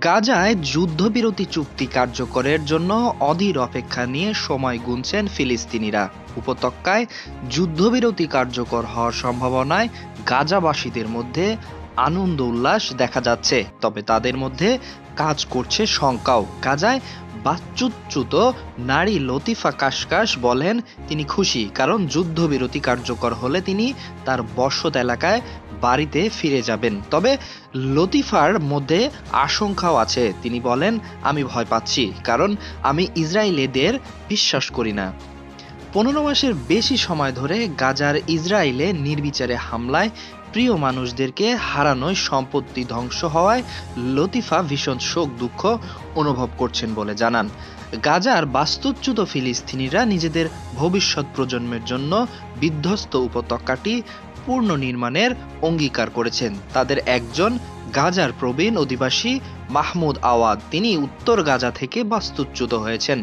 গাজায় যুদ্ধবিরতি চুক্তি কার্যকরের জন্য অধীর অপেক্ষা নিয়ে সময় গুনছেন ফিলিস্তিনিরা। উপত্যকায় যুদ্ধবিরতি কার্যকর হওয়ার সম্ভাবনায় গাজাবাসীদের মধ্যে আনন্দ উল্লাস দেখা যাচ্ছে, তবে তাদের মধ্যে কাজ করছে শঙ্কাও। গাজায় বাস্তুচ্যুত নারী লতিফা কাশকাশ বলেন তিনি খুশি, কারণ যুদ্ধবিরতি কার্যকর হলে তিনি তার বসত এলাকায় বাড়িতে ফিরে যাবেন। তবে লতিফার মধ্যে আশঙ্কাও আছে। তিনি বলেন, আমি ভয় পাচ্ছি, কারণ আমি ইসরায়েলিদের বিশ্বাস করি না। 15 মাসের বেশি সময় ধরে গাজার ইসরায়েলে নির্বিচারে হামলায় প্রিয় মানুষদেরকে হারানোয় সম্পত্তি ধ্বংস হওয়ায় লতিফা ভীষণ শোক দুঃখ অনুভব করছেন বলে জানান। গাজার বাস্তুচ্যুত ফিলিস্তিনিরা নিজেদের ভবিষ্যৎ প্রজন্মের জন্য বিধ্বস্ত উপত্যকাটি পুনর্নির্মাণের অঙ্গীকার করেছেন। তাদের একজন গাজার প্রবীণ অধিবাসী মাহমুদ আওয়াদ, তিনি উত্তর গাজা থেকে বাস্তুচ্যুত হয়েছেন।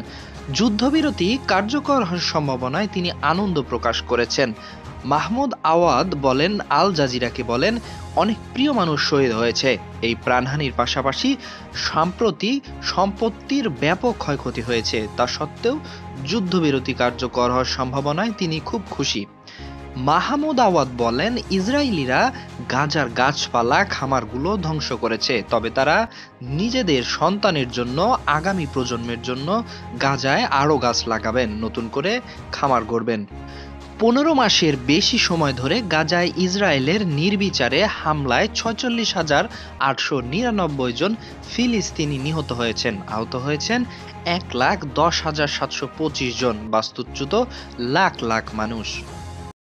যুদ্ধবিরতি কার্যকর হওয়ার সম্ভাবনায় তিনি আনন্দ প্রকাশ করেছেন। মাহমুদ আওয়াদ বলেন, আল জাজিরাকে বলেন, অনেক প্রিয় মানুষ শহীদ হয়েছে। এই প্রাণহানির পাশাপাশি সম্প্রতি সম্পত্তির ব্যাপক ক্ষয়ক্ষতি হয়েছে। তা সত্ত্বেও যুদ্ধবিরতি কার্যকর হওয়ার সম্ভাবনায় তিনি খুব খুশি। মাহমুদ আওয়াদ বলেন, ইসরায়েলিরা গাজার গাছপালা খামারগুলো ধ্বংস করেছে, তবে তারা নিজেদের সন্তানের জন্য, আগামী প্রজন্মের জন্য গাজায় আরও গাছ লাগাবেন, নতুন করে খামার গড়বেন। 15 মাসের বেশি সময় ধরে গাজায় ইসরায়েলের নির্বিচারে হামলায় 46,899 জন ফিলিস্তিনি নিহত হয়েছেন। আহত হয়েছেন 1,10,725 জন। বাস্তুচ্যুত লাখ লাখ মানুষ।